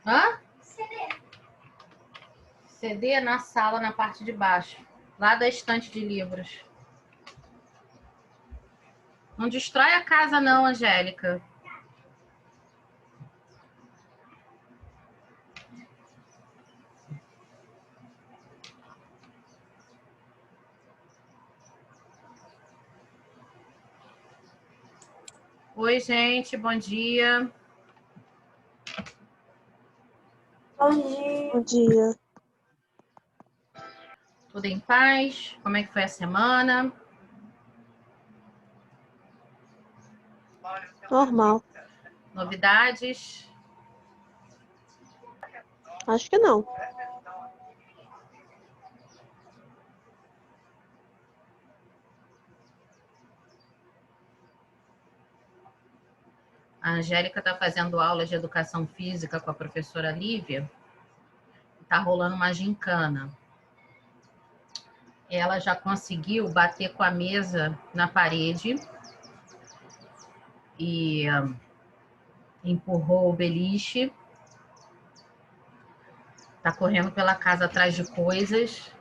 Hã? CD na sala, na parte de baixo. Lá da estante de livros. Não destrói a casa não, Angélica. Oi, gente, bom dia. Bom dia. Bom dia. Tudo em paz? Como é que foi a semana? Normal. Novidades? Acho que não. A Angélica está fazendo aula de educação física com a professora Lívia. Está rolando uma gincana. Ela já conseguiu bater com a mesa na parede e empurrou o beliche. Está correndo pela casa atrás de coisas.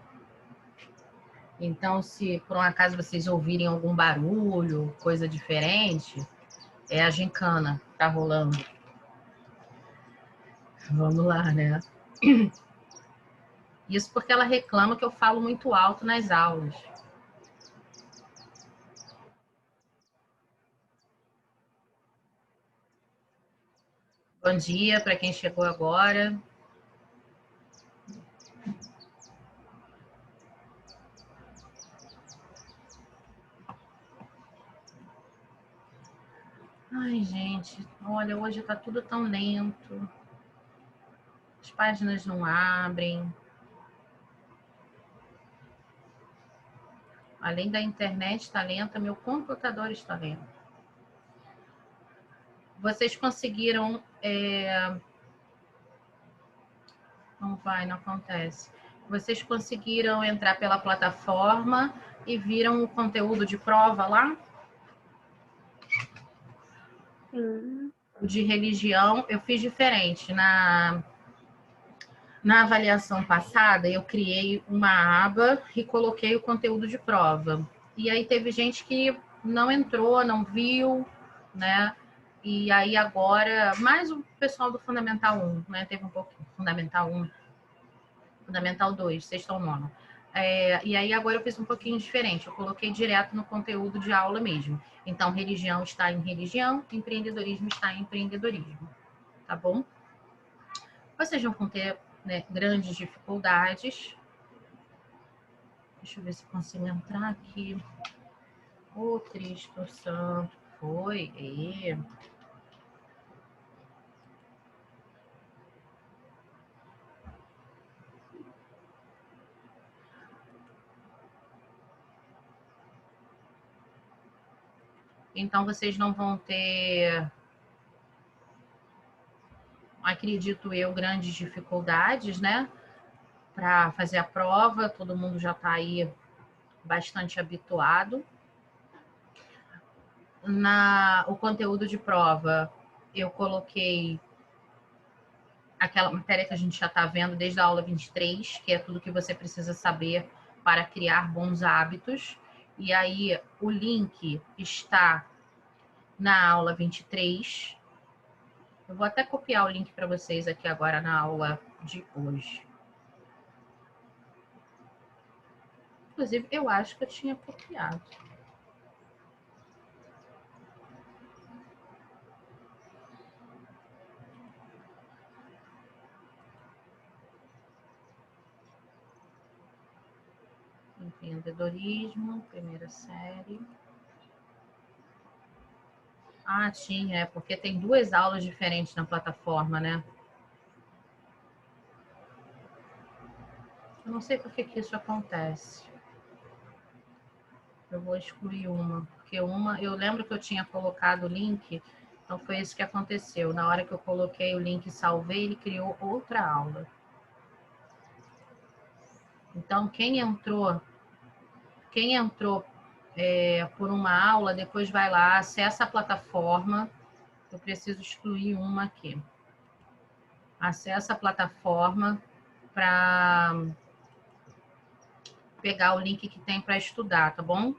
Então, se por um acaso vocês ouvirem algum barulho, coisa diferente, é a gincana que está rolando. Vamos lá, né? Isso porque ela reclama que eu falo muito alto nas aulas. Bom dia para quem chegou agora. Ai, gente, olha, hoje tá tudo tão lento. As páginas não abrem. Além da internet está lenta, meu computador está lento. Vocês conseguiram... Não vai, não acontece. Vocês conseguiram entrar pela plataforma e viram o conteúdo de prova lá? O de religião, eu fiz diferente. Na avaliação passada, eu criei uma aba e coloquei o conteúdo de prova. E aí teve gente que não entrou, não viu, né? E aí agora, mais o pessoal do Fundamental 1, né? Teve um pouco Fundamental 1, Fundamental 2, sexto ao nono. E aí agora eu fiz um pouquinho diferente, eu coloquei direto no conteúdo de aula mesmo. Então, religião está em religião, empreendedorismo está em empreendedorismo, tá bom? Vocês vão ter, né, grandes dificuldades. Deixa eu ver se consigo entrar aqui. Ô, Cristo Santo, foi. Então, vocês não vão ter, acredito eu, grandes dificuldades, né? Para fazer a prova, todo mundo já está aí bastante habituado. O conteúdo de prova, eu coloquei aquela matéria que a gente já está vendo desde a aula 23, que é tudo que você precisa saber para criar bons hábitos. E aí, o link está na aula 23. Eu vou até copiar o link para vocês aqui agora na aula de hoje. Inclusive, eu acho que eu tinha copiado. Empreendedorismo, primeira série. Ah, tinha, porque tem 2 aulas diferentes na plataforma, né? Eu não sei por que isso acontece. Eu vou excluir uma, porque uma, eu lembro que eu tinha colocado o link, então foi isso que aconteceu. Na hora que eu coloquei o link e salvei, ele criou outra aula. Então, quem entrou por uma aula, depois vai lá, acessa a plataforma. Eu preciso excluir uma aqui. acessa a plataforma para pegar o link que tem para estudar, tá bom?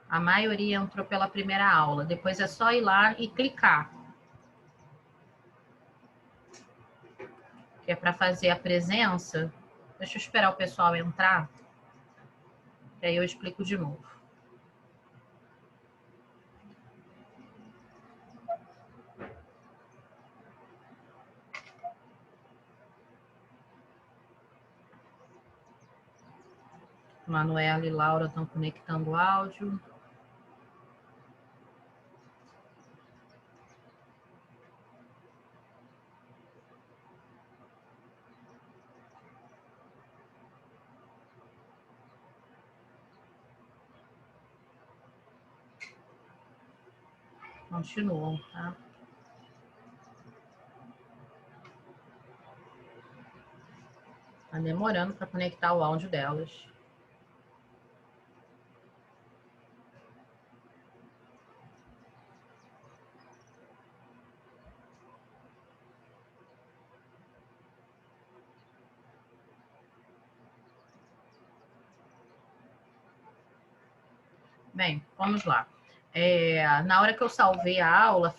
A maioria entrou pela primeira aula. Depois é só ir lá e clicar. Que é para fazer a presença. Deixa eu esperar o pessoal entrar. Que aí eu explico de novo. Manuela e Laura estão conectando o áudio. Continuam, tá? Tá demorando para conectar o áudio delas. Bem, vamos lá. Na hora que eu salvei a aula,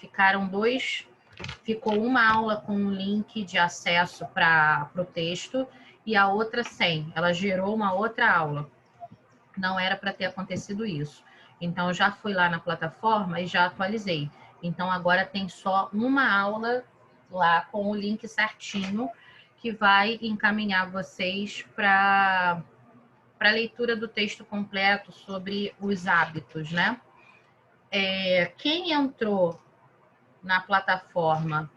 ficou uma aula com um link de acesso para o texto e a outra sem. Ela gerou uma outra aula. Não era para ter acontecido isso. Então, eu já fui lá na plataforma e já atualizei. Então, agora tem só uma aula lá com o link certinho que vai encaminhar vocês para a leitura do texto completo sobre os hábitos, né? Quem entrou na plataforma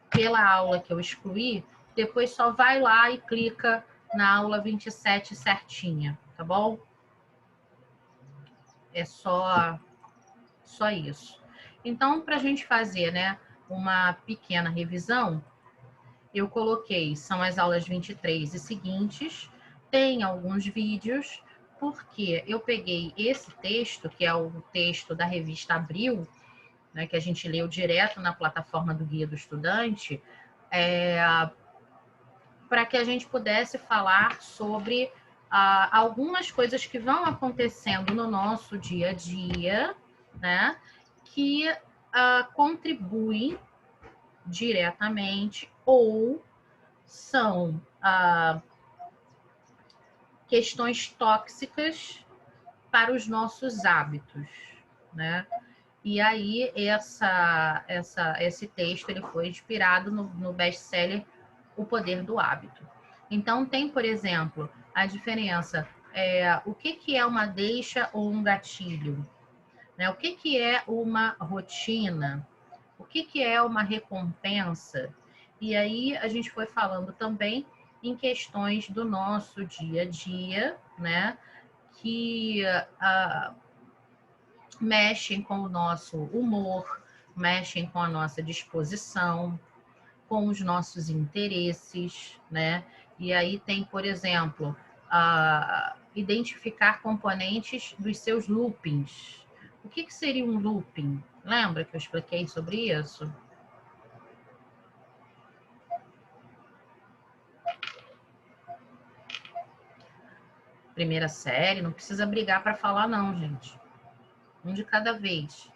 pela aula que eu excluí, depois só vai lá e clica na aula 27 certinha, tá bom? É só isso. Então, para a gente fazer, né, uma pequena revisão, eu coloquei, são as aulas 23 e seguintes, tem alguns vídeos, porque eu peguei esse texto, que é o texto da revista Abril, né, que a gente leu direto na plataforma do Guia do Estudante, para que a gente pudesse falar sobre algumas coisas que vão acontecendo no nosso dia a dia, né, que contribuem diretamente ou são questões tóxicas para os nossos hábitos, né? E aí esse texto ele foi inspirado no best-seller O Poder do Hábito. Então tem, por exemplo, a diferença o que é uma deixa ou um gatilho, né? O que é uma rotina, o que é uma recompensa. E aí a gente foi falando também em questões do nosso dia a dia, né? Que mexem com o nosso humor, mexem com a nossa disposição, com os nossos interesses, né? E aí tem, por exemplo, identificar componentes dos seus loopings. O que seria um looping? Lembra que eu expliquei sobre isso? Primeira série, não precisa brigar para falar não, gente. Um de cada vez.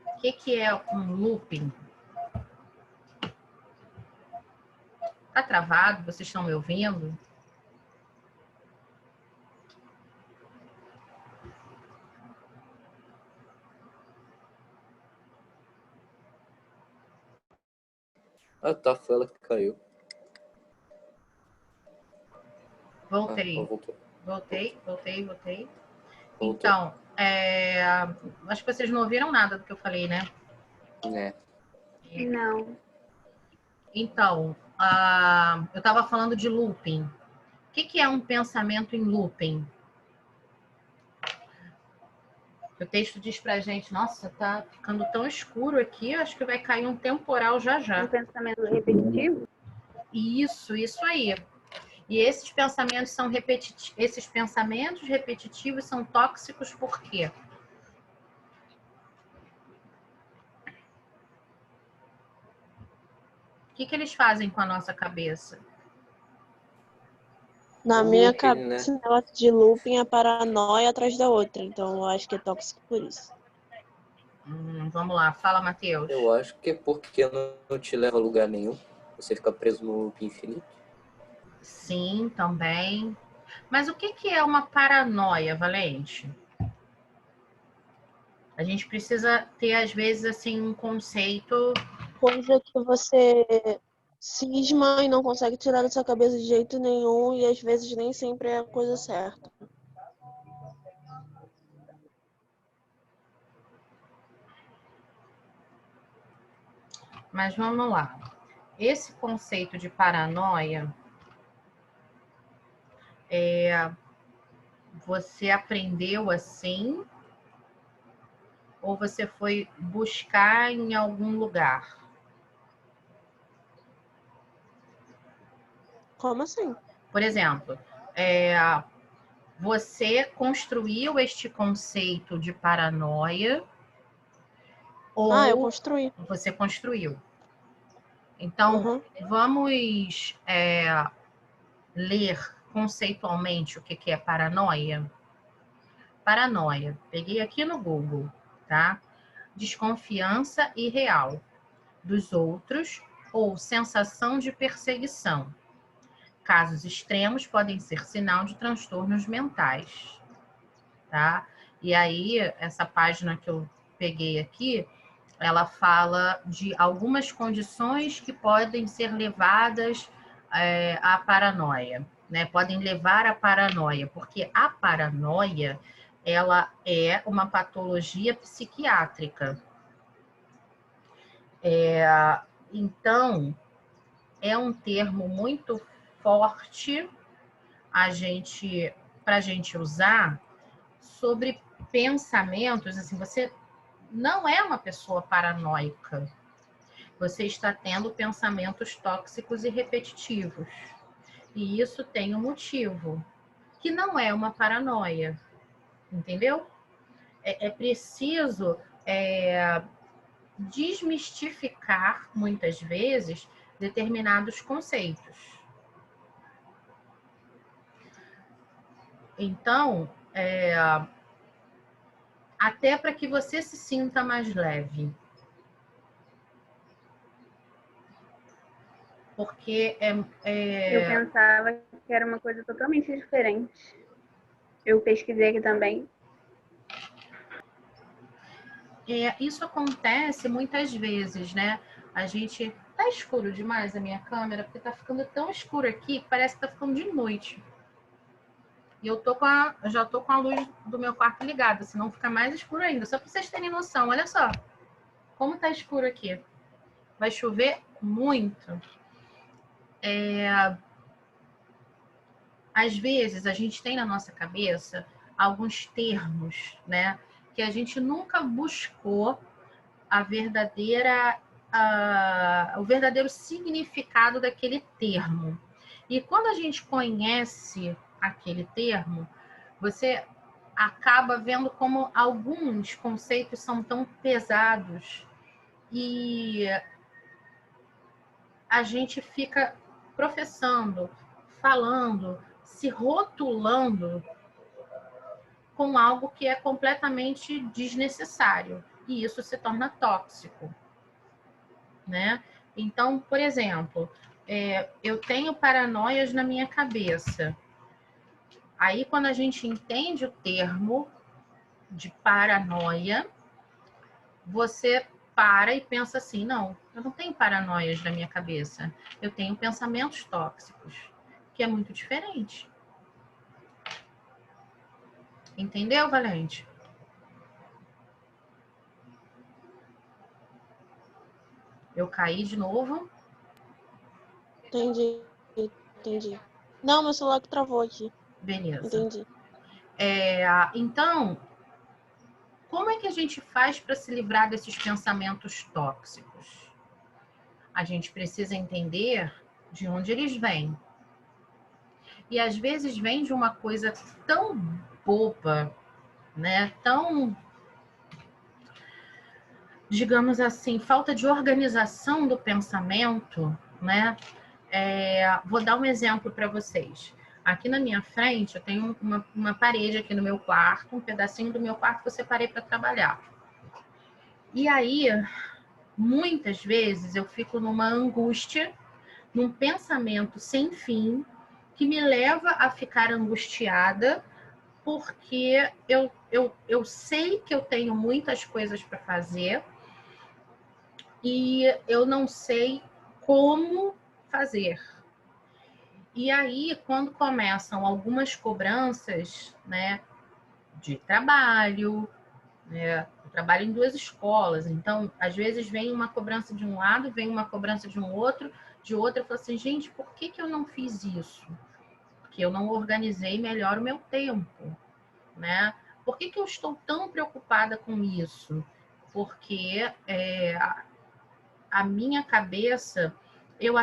O que é um looping? Tá travado? Vocês estão me ouvindo? Tá, foi ela que caiu. Voltei. Voltou. Voltei. Voltou. Então, acho que vocês não ouviram nada do que eu falei, né? Não. Então, eu estava falando de looping. O que é um pensamento em looping? O texto diz pra gente, nossa, tá ficando tão escuro aqui, acho que vai cair um temporal já já. Um pensamento repetitivo? Isso aí. E esses pensamentos são repetitivos. Esses pensamentos repetitivos são tóxicos por quê? O que eles fazem com a nossa cabeça? Na O minha looping, cabeça, o negócio de looping é paranoia atrás da outra. Então, eu acho que é tóxico por isso. Vamos lá, fala, Matheus. Eu acho que é porque não te leva a lugar nenhum. Você fica preso no loop infinito. Sim, também. Mas o que é uma paranoia, Valente? A gente precisa ter, às vezes, assim, um conceito. Coisa que você cisma e não consegue tirar da sua cabeça de jeito nenhum e às vezes nem sempre é a coisa certa. Mas vamos lá. Esse conceito de paranoia você aprendeu assim ou você foi buscar em algum lugar? Como assim? Por exemplo, você construiu este conceito de paranoia Ah, eu ou construí. você construiu? Então, vamos ler conceitualmente o que é paranoia? Paranoia, peguei aqui no Google, tá? Desconfiança irreal dos outros ou sensação de perseguição. Casos extremos podem ser sinal de transtornos mentais, tá? E aí, essa página que eu peguei aqui, ela fala de algumas condições que podem ser levadas à paranoia, né? Podem levar à paranoia, porque a paranoia, ela é uma patologia psiquiátrica. Então, é um termo muito forte para a gente usar sobre pensamentos. Assim, você não é uma pessoa paranoica. Você está tendo pensamentos tóxicos e repetitivos. E isso tem um motivo, que não é uma paranoia. Entendeu? É preciso desmistificar, muitas vezes, determinados conceitos. Então, até para que você se sinta mais leve. Porque Eu pensava que era uma coisa totalmente diferente. Eu pesquisei aqui também. Isso acontece muitas vezes, né? A gente... Tá escuro demais a minha câmera, porque tá ficando tão escuro aqui que parece que tá ficando de noite. E eu já tô com a luz do meu quarto ligada, senão fica mais escuro ainda. Só para vocês terem noção, olha só. Como tá escuro aqui. Vai chover muito. Às vezes, a gente tem na nossa cabeça alguns termos, né? Que a gente nunca buscou o verdadeiro significado daquele termo. E quando a gente conhece aquele termo, você acaba vendo como alguns conceitos são tão pesados e a gente fica professando, falando, se rotulando com algo que é completamente desnecessário. E isso se torna tóxico, né? Então, por exemplo, eu tenho paranoias na minha cabeça. Aí, quando a gente entende o termo de paranoia, você para e pensa assim, não, eu não tenho paranoias na minha cabeça. Eu tenho pensamentos tóxicos, que é muito diferente. Entendeu, Valente? Eu caí de novo. Entendi. Não, meu celular que travou aqui. Beleza. Entendi. Então, como é que a gente faz para se livrar desses pensamentos tóxicos? A gente precisa entender de onde eles vêm. E às vezes vem de uma coisa tão boba, né? Tão, digamos assim, falta de organização do pensamento, né? Vou dar um exemplo para vocês. Aqui na minha frente, eu tenho uma parede aqui no meu quarto, um pedacinho do meu quarto que eu separei para trabalhar. E aí, muitas vezes, eu fico numa angústia, num pensamento sem fim, que me leva a ficar angustiada, porque eu sei que eu tenho muitas coisas para fazer e eu não sei como fazer. E aí, quando começam algumas cobranças, né, de trabalho, né, eu trabalho em 2 escolas, então, às vezes, vem uma cobrança de um lado, vem uma cobrança de um outro, de outro, eu falo assim, gente, por que eu não fiz isso? Porque eu não organizei melhor o meu tempo, né? Por que eu estou tão preocupada com isso? Porque a minha cabeça, eu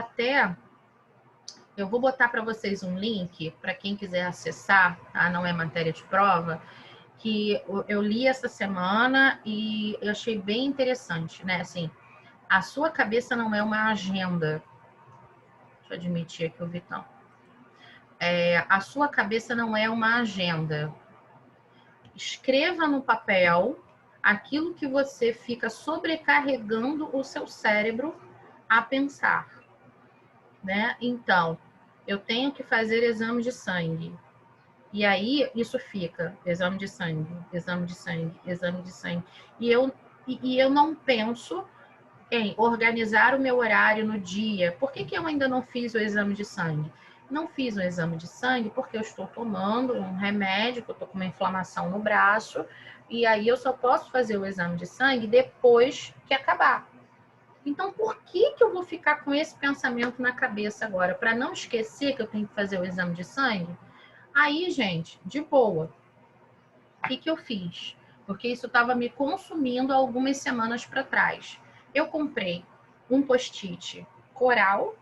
vou botar para vocês um link para quem quiser acessar, tá? Não é matéria de prova, que eu li essa semana e eu achei bem interessante, né? Assim, a sua cabeça não é uma agenda. Deixa eu admitir aqui o Vitão. A sua cabeça não é uma agenda. Escreva no papel aquilo que você fica sobrecarregando o seu cérebro a pensar, né? Então, eu tenho que fazer exame de sangue. E aí, isso fica, exame de sangue, exame de sangue, exame de sangue. E eu não penso em organizar o meu horário no dia. Por que eu ainda não fiz o exame de sangue? Não fiz o exame de sangue porque eu estou tomando um remédio, que eu estou com uma inflamação no braço, e aí eu só posso fazer o exame de sangue depois que acabar. Então, por que eu vou ficar com esse pensamento na cabeça agora? Para não esquecer que eu tenho que fazer o exame de sangue? Aí, gente, de boa. O que eu fiz? Porque isso estava me consumindo algumas semanas para trás. Eu comprei um post-it coral,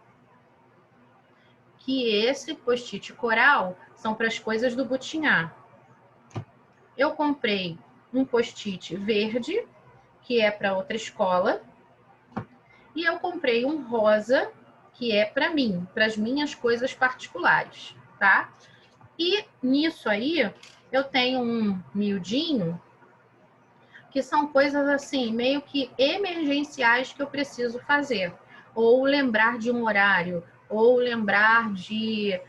que esse post-it coral são para as coisas do Butinhá. Eu comprei um post-it verde, que é para outra escola, e eu comprei um rosa, que é para mim, para as minhas coisas particulares, tá? E nisso aí, eu tenho um miudinho, que são coisas assim, meio que emergenciais que eu preciso fazer. Ou lembrar de um horário, ou lembrar de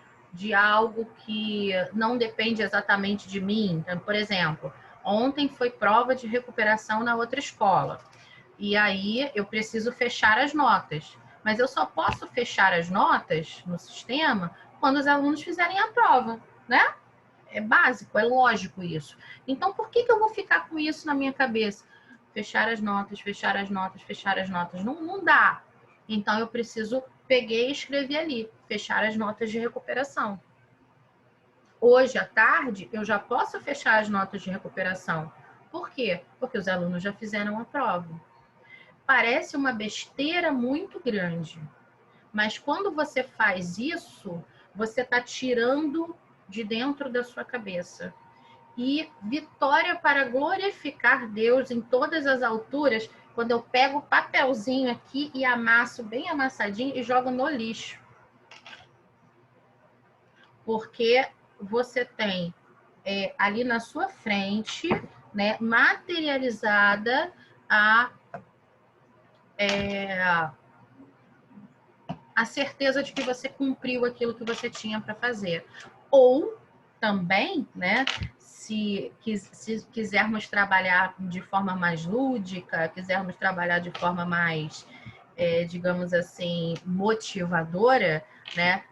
algo que não depende exatamente de mim. Então, por exemplo, ontem foi prova de recuperação na outra escola. E aí eu preciso fechar as notas. Mas eu só posso fechar as notas no sistema quando os alunos fizerem a prova, né? É básico, é lógico isso. Então, por que eu vou ficar com isso na minha cabeça? Fechar as notas, fechar as notas, fechar as notas. Não dá. Então, eu preciso, peguei e escrevi ali, fechar as notas de recuperação. Hoje à tarde, eu já posso fechar as notas de recuperação. Por quê? Porque os alunos já fizeram a prova. Parece uma besteira muito grande. Mas quando você faz isso, você está tirando de dentro da sua cabeça. E vitória para glorificar Deus em todas as alturas, quando eu pego o papelzinho aqui e amasso bem amassadinho e jogo no lixo. Porque você tem ali na sua frente, né, materializada a certeza de que você cumpriu aquilo que você tinha para fazer. Ou também, né, se quisermos trabalhar de forma mais lúdica, quisermos trabalhar de forma mais, digamos assim, motivadora, né,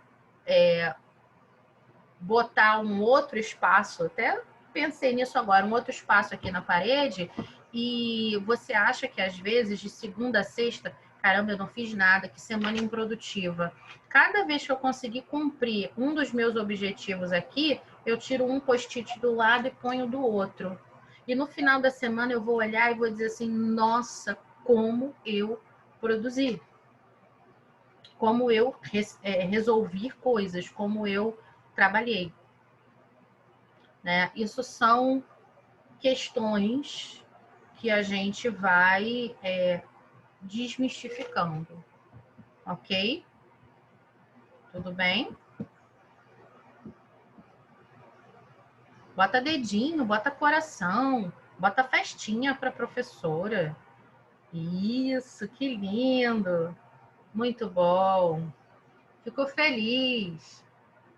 botar um outro espaço, até pensei nisso agora, um outro espaço aqui na parede, e você acha que às vezes de segunda a sexta, caramba, eu não fiz nada, que semana improdutiva. Cada vez que eu conseguir cumprir um dos meus objetivos aqui, eu tiro um post-it do lado e ponho do outro. E no final da semana eu vou olhar e vou dizer assim, nossa, como eu produzi. Como eu resolvi coisas, como eu trabalhei, né? Isso são questões que a gente vai desmistificando, ok? Tudo bem? Bota dedinho, bota coração, bota festinha para a professora. Isso, que lindo! Muito bom. Fico feliz.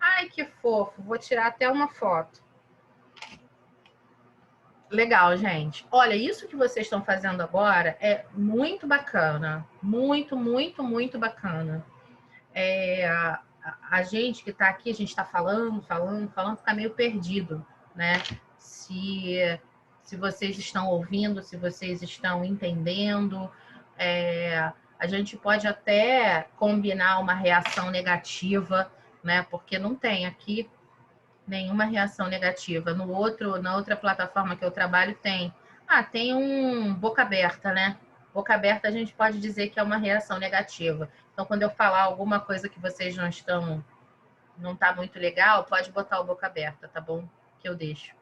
Ai, que fofo. Vou tirar até uma foto. Legal, gente. Olha, isso que vocês estão fazendo agora é muito bacana. Muito, muito, muito bacana. A gente que está aqui, a gente está falando, fica meio perdido, né? Se vocês estão ouvindo, se vocês estão entendendo. A gente pode até combinar uma reação negativa, né? Porque não tem aqui nenhuma reação negativa. Na outra plataforma que eu trabalho tem. Tem um boca aberta, né? Boca aberta a gente pode dizer que é uma reação negativa. Então, quando eu falar alguma coisa que vocês não tá muito legal, pode botar o boca aberta, tá bom? Que eu deixo.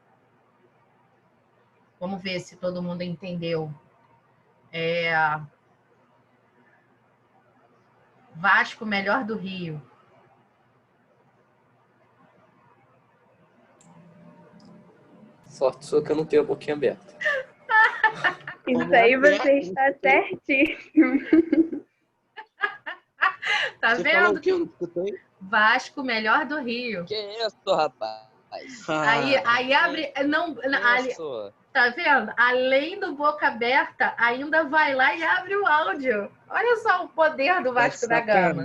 Vamos ver se todo mundo entendeu. Vasco, melhor do Rio. Sorte sua que eu não tenho a boquinha aberta. Isso aí você está certíssimo. Tá Você vendo? falou o que eu não escutei? Vasco, melhor do Rio. Que isso, rapaz? Aí abre. Não, Isso. tá vendo? Além do boca aberta, ainda vai lá e abre o áudio. Olha só o poder do Vasco da Gama.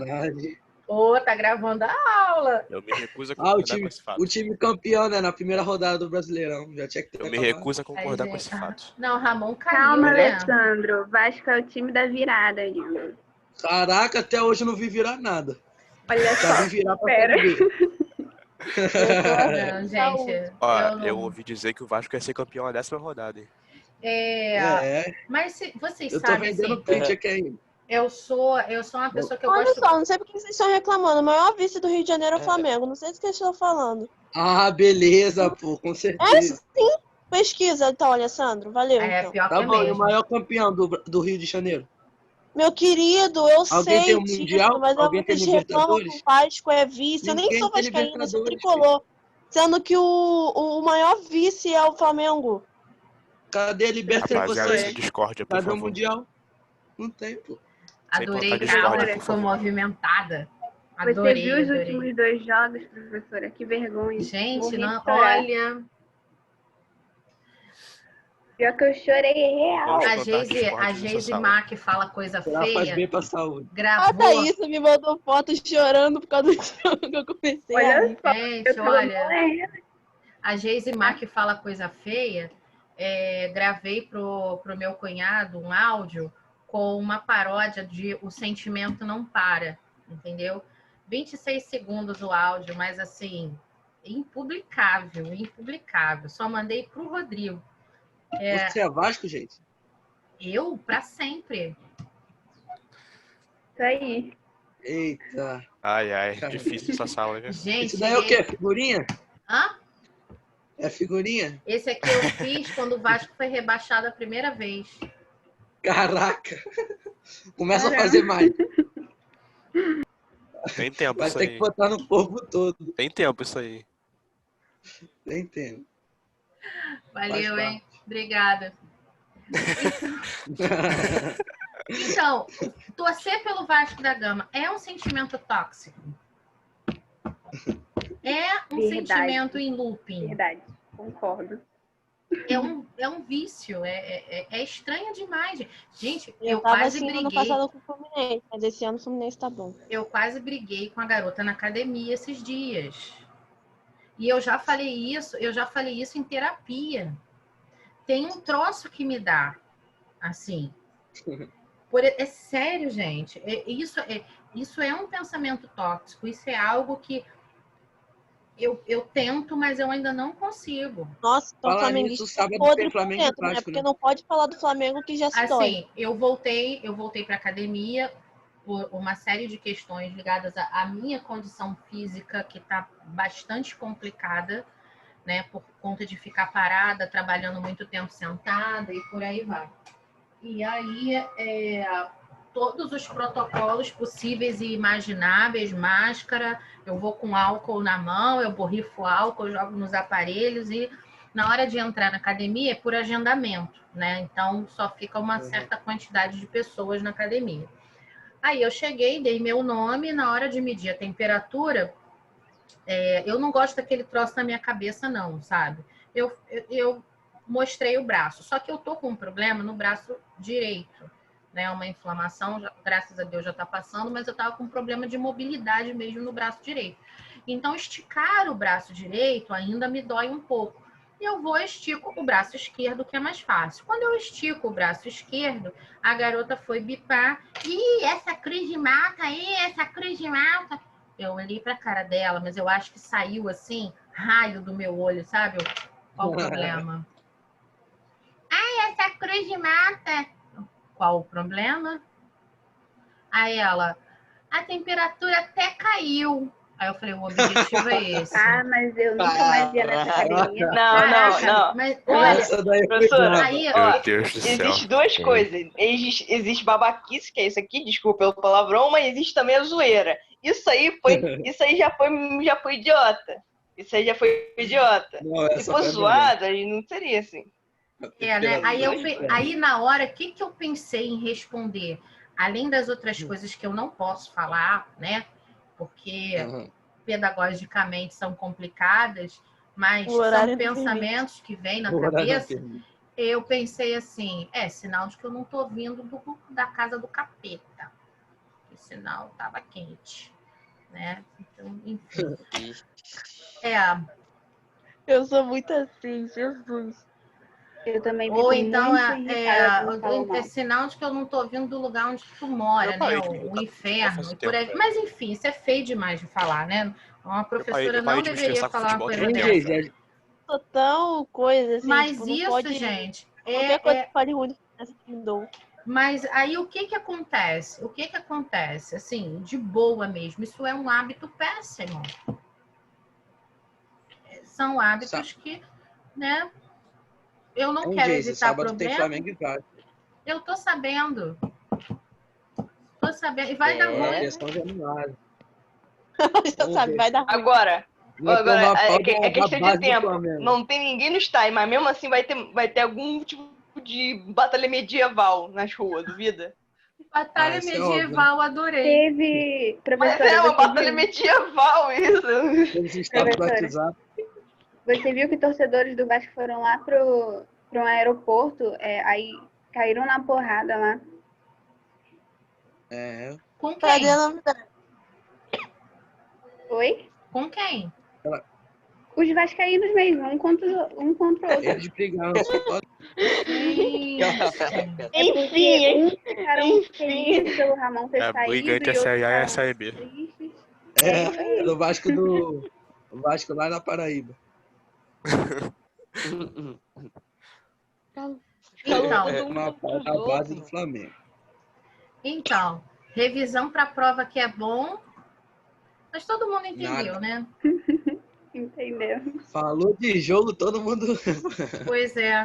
Tá gravando a aula. Eu me recuso a concordar com esse fato. O time campeão, né? Na primeira rodada do Brasileirão. Já tinha que ter Eu me acabado. recuso a concordar com esse fato. Não, Ramon caiu, Calma, né? Alessandro. Vasco é o time da virada, Nil. Caraca, até hoje eu não vi virar nada. Olha Já só. vi virar pra Pera. Série B. Não, gente. Eu ouvi dizer que o Vasco ia ser campeão na 10ª rodada, hein? Mas vocês Eu tô sabem, vendendo assim, print aqui ainda. eu sou uma pessoa que eu Olha gosto... só, não sei porque vocês estão reclamando. O maior vice do Rio de Janeiro é o Flamengo. Não sei do que vocês estão falando. Ah, beleza, pô, com certeza. Sim. Pesquisa, então, Alessandro. Valeu, então. Pior Tá que é bom, e o mesmo. maior campeão do Rio de Janeiro? Meu querido, eu Alguém sei tem um disso, Mundial? mas Alguém tem vocês reclamam que Libertadores? o Vasco é vice. Eu nem Ninguém sou tem vascaína, eu sou Libertadores, tricolor. Sendo que o maior vice é o Flamengo. Cadê a Libertadores? Rapaziada, Vocês? sem discórdia, por Cadê o favor. Mundial? Não tem, pô. Adorei Sem que contar a aula discórdia, por ficou favor. movimentada. Você Adorei, viu os adorei. últimos 2 jogos, professora? Que vergonha. Gente, Morri de não, chorar. olha... Pior que eu chorei real. Vamos A contar Geise discórdia nessa sala. Mac fala coisa Será faz feia. bem pra saúde. A Gravou. Thaís me mandou foto chorando por causa do jogo que eu comecei a Olha rir. só. Gente, Eu tava olha... morrendo. A Geise Mac fala coisa feia. Gravei pro meu cunhado um áudio com uma paródia de O Sentimento Não Para, entendeu? 26 segundos o áudio, mas assim, impublicável. Só mandei pro Rodrigo. Você é Vasco, gente? Eu, pra sempre. Isso aí. Eita. Ai, difícil essa sala, viu? Gente, Isso daí é o quê? Figurinha? Hã? É figurinha? Esse aqui eu fiz quando o Vasco foi rebaixado a primeira vez. Caraca. Começa Caramba. a fazer mais. Tem tempo Vai isso ter que aí. botar no povo todo. Tem tempo isso aí. Nem tempo. Valeu, Faz hein? Obrigada. Então, torcer pelo Vasco da Gama é um sentimento tóxico? É um Verdade. sentimento em looping? Verdade. Concordo. É um vício. É estranho demais. Gente, Eu eu tava quase assim ano briguei. passado com o Fluminense, mas esse ano o Fluminense tá bom. Eu quase briguei com a garota na academia esses dias. E eu já falei isso em terapia. Tem um troço que me dá, assim. É sério, gente. Isso é um pensamento tóxico. Isso é algo que eu tento, mas eu ainda não consigo. Nossa, então o Falar flamenguista nisso, sábado podre tem por Flamengo e dentro, né? Vasco, Porque né? não pode falar do Flamengo que já se dói. Assim, eu voltei pra academia por uma série de questões ligadas à minha condição física, que está bastante complicada, né? Por conta de ficar parada, trabalhando muito tempo sentada e por aí vai. E aí, todos os protocolos possíveis e imagináveis, máscara, eu vou com álcool na mão, eu borrifo álcool, jogo nos aparelhos e na hora de entrar na academia é por agendamento, né? Então, só fica uma certa quantidade de pessoas na academia. Aí eu cheguei, dei meu nome, na hora de medir a temperatura, eu não gosto daquele troço na minha cabeça não, sabe? Eu mostrei o braço, só que eu tô com um problema no braço direito, né? Uma inflamação, graças a Deus já tá passando, mas eu tava com um problema de mobilidade mesmo no braço direito. Então, esticar o braço direito ainda me dói um pouco. Eu vou estico o braço esquerdo, que é mais fácil. Quando eu estico o braço esquerdo, a garota foi bipar. Ih, essa Cris de mata aí, essa Cris de mata. Eu olhei pra cara dela, mas eu acho que saiu assim, raio do meu olho, sabe? Qual o problema? Ai, essa Cruz de mata. Qual o problema? Aí ela, a temperatura até caiu. Aí eu falei, o objetivo é esse. Ah, mas eu nunca mais ia nessa academia. Não. Mas olha, Essa daí foi Professora, brava. aí, Meu Deus do céu. Existe duas coisas. Existe babaquice, que é isso aqui, desculpa pelo palavrão, mas existe também a zoeira. Isso aí já foi idiota. Isso aí já foi idiota. Não, Se essa fosse foi zoado, aí não seria assim. né? Aí na hora, o que eu pensei em responder? Além das outras coisas que eu não posso falar, né? Porque pedagogicamente são complicadas, mas O horário são não pensamentos que vêm na O horário não cabeça. permite. Eu pensei assim, sinal de que eu não tô vindo da casa do capeta. O sinal tava quente, né? Então, enfim. Eu sou muito assim, Jesus. Eu também Ou fico então muito irritada quando falam mal. é sinal de que eu não tô vindo do lugar onde tu mora, Eu parei né? de me O irritar com inferno. futebol faz E um por aí. tempo, Mas enfim, isso é feio demais de falar, né? Uma professora eu parei não de me deveria estressar com falar uma futebol coisa tem um Hein, tempo, dessa. Geise? Tô tão coisa assim, Mas tipo, não isso, pode. gente, Qualquer coisa que fale ruim dessa que me dou. Mas aí o que acontece? O que acontece? Assim, de boa mesmo. Isso é um hábito péssimo. São hábitos que, né? Eu não Hein, quero Geise? evitar Sábado tem problema. Flamengo e Vasco. Eu tô sabendo. Tô sabendo. E vai dar Uma ruim. questão de anuário. Já sabe, vai dar ruim. Agora Vai tomar pau é da questão de base do tempo. Flamengo. Não tem ninguém no estádio, mas mesmo assim vai ter algum tipo de batalha medieval nas ruas, duvida? Batalha Isso é medieval, adorei. Teve, Mas professora, é uma você batalha viu, medieval isso. Eles estavam no Professora. WhatsApp. Você viu que torcedores do Vasco foram lá pro um aeroporto, aí caíram na porrada lá. É. Com Cadê quem? a novidade? Oi? Com quem? Os vascaínos mesmo, um contra o outro. Eles brigaram. Só pode... Gente. É porque uns ficaram Enfim. felizes pelo Ramon ter É briga saído entre e a outros Série A e a ficaram Série B. tristes. É, isso aí. do Vasco do... O Vasco lá na Paraíba. Então, Uma pau da base do Flamengo. então, revisão para prova que é bom, mas todo mundo entendeu, Nada. né? Entendeu? Falou de jogo, todo mundo... Pois é.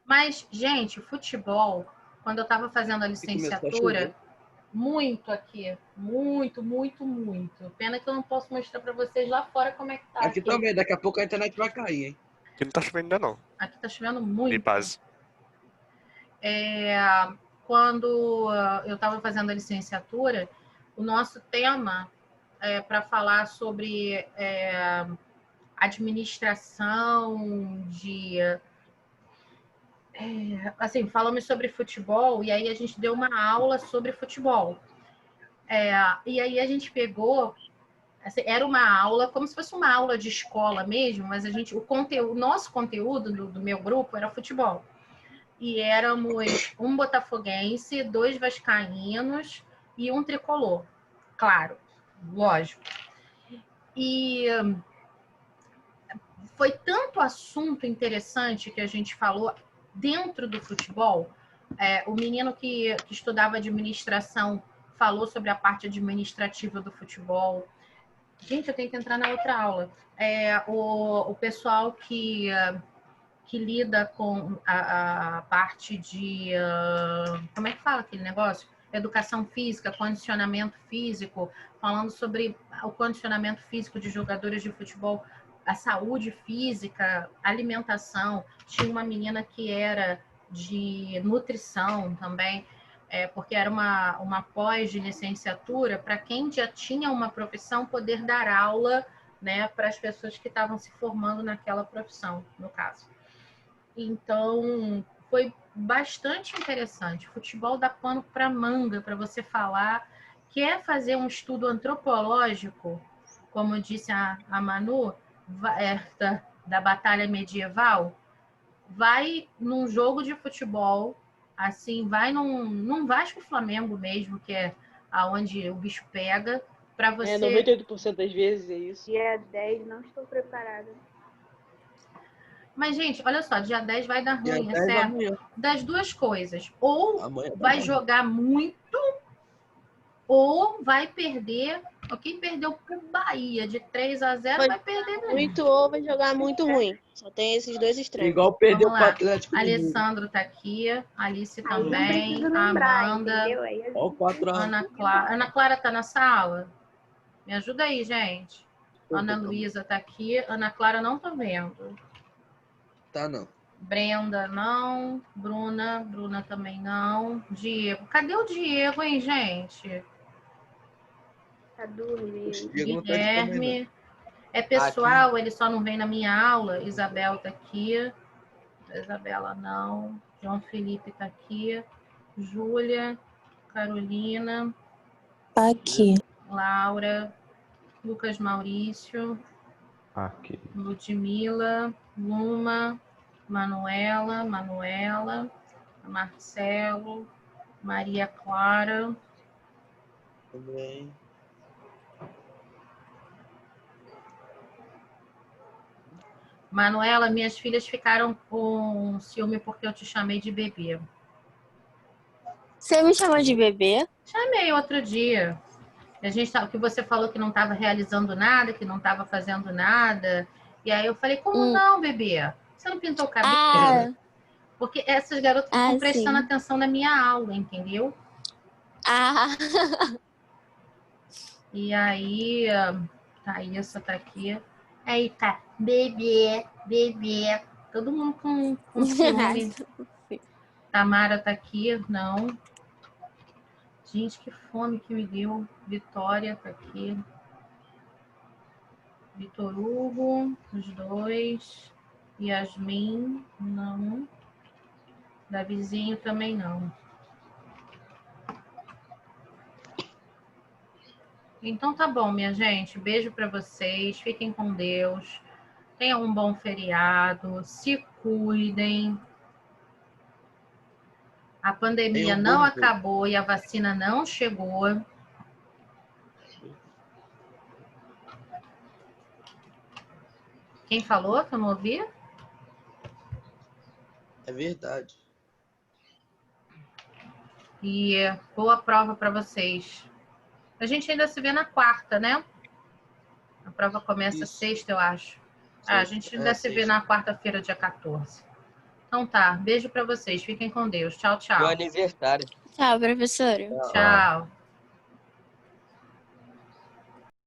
Mas, gente, futebol, quando eu estava fazendo a começou a licenciatura, chover. muito aqui. Muito, muito, muito. Pena que eu não posso mostrar para vocês lá fora como é que tá. Aqui também, daqui a pouco a internet vai cair, hein? Que não tá chovendo ainda não. Aqui tá chovendo De muito. paz. Quando eu estava fazendo a licenciatura, o nosso tema para falar sobre administração de... assim, falamos sobre futebol e aí a gente deu uma aula sobre futebol. E aí a gente pegou... Assim, era uma aula, como se fosse uma aula de escola mesmo, mas o nosso conteúdo do meu grupo era futebol. E éramos um botafoguense, 2 vascaínos e um tricolor. Claro, lógico. E foi tanto assunto interessante que a gente falou dentro do futebol, o menino que estudava administração falou sobre a parte administrativa do futebol. Gente, eu tenho que entrar na outra aula. O pessoal que lida com a parte de... como é que fala aquele negócio? Educação física, condicionamento físico, falando sobre o condicionamento físico de jogadores de futebol, a saúde física, alimentação. Tinha uma menina que era de nutrição também, porque era uma pós de licenciatura para quem já tinha uma profissão poder dar aula, né, para as pessoas que estavam se formando naquela profissão, no caso. Então, foi bastante interessante. Futebol dá pano para manga para você falar. Quer fazer um estudo antropológico, como disse a Manu, da batalha medieval? Vai num jogo de futebol, assim, vai num Vasco e Flamengo mesmo, que é aonde o bicho pega, para você... 98% das vezes é isso. Dia 10, não estou preparada. Mas, gente, olha só, dia 10 vai dar ruim, Dia é 10 certo? amanhã. Das duas coisas. Ou Amanhã tá vai bom. jogar muito, ou vai perder. Quem perdeu pro Bahia de 3-0 vai perder mesmo. Muito ou vai jogar muito ruim. Só tem esses dois extremos. Igual perdeu Vamos pro lá. Atlético Mineiro. Alessandro tá aqui, Alice Aí não também, preciso lembrar, Amanda, entendeu? Aí Ó o 4x1. Ana Clara. Ana Clara tá na sala? Me ajuda aí, gente. Ana Luísa tá aqui. Ana Clara não tô vendo. Tá, não. Brenda, não. Bruna também não. Diego. Cadê o Diego, hein, gente? tá dormindo. Diego não tá aqui também, Guilherme. É pessoal, ele só não vem na minha aula. Isabel tá aqui. Isabela, não. João Felipe tá aqui. Júlia. Carolina. Aqui. Laura. Lucas Maurício. Aqui. Ludmila. Luma. Manuela. Marcelo. Maria Clara. Também. Manuela, minhas filhas ficaram com ciúme porque eu te chamei de bebê. Você me chamou de bebê? Chamei outro dia. Que você falou que não estava realizando nada, que não estava fazendo nada. E aí eu falei, como não, bebê? Você não pintou o cabelo? Porque essas garotas estão prestando atenção na minha aula, entendeu? E aí, Thaísa tá aqui. Aí tá, bebê. Todo mundo com ciúme. Tamara tá aqui, não. Gente, que fome que me deu. Vitória tá aqui. Vitor Hugo, os dois. Yasmin, não. Davizinho também não. Então tá bom, minha gente. Beijo para vocês. Fiquem com Deus. Tenham um bom feriado. Se cuidem. A pandemia não acabou e a vacina não chegou. Quem falou que eu não ouvi? É verdade. E boa prova para vocês. A gente ainda se vê na quarta, né? A prova começa sexta, eu acho. A gente ainda se vê na quarta-feira, dia 14. Então tá, beijo para vocês. Fiquem com Deus. Tchau, tchau. Meu aniversário. Tchau, professora. Tchau.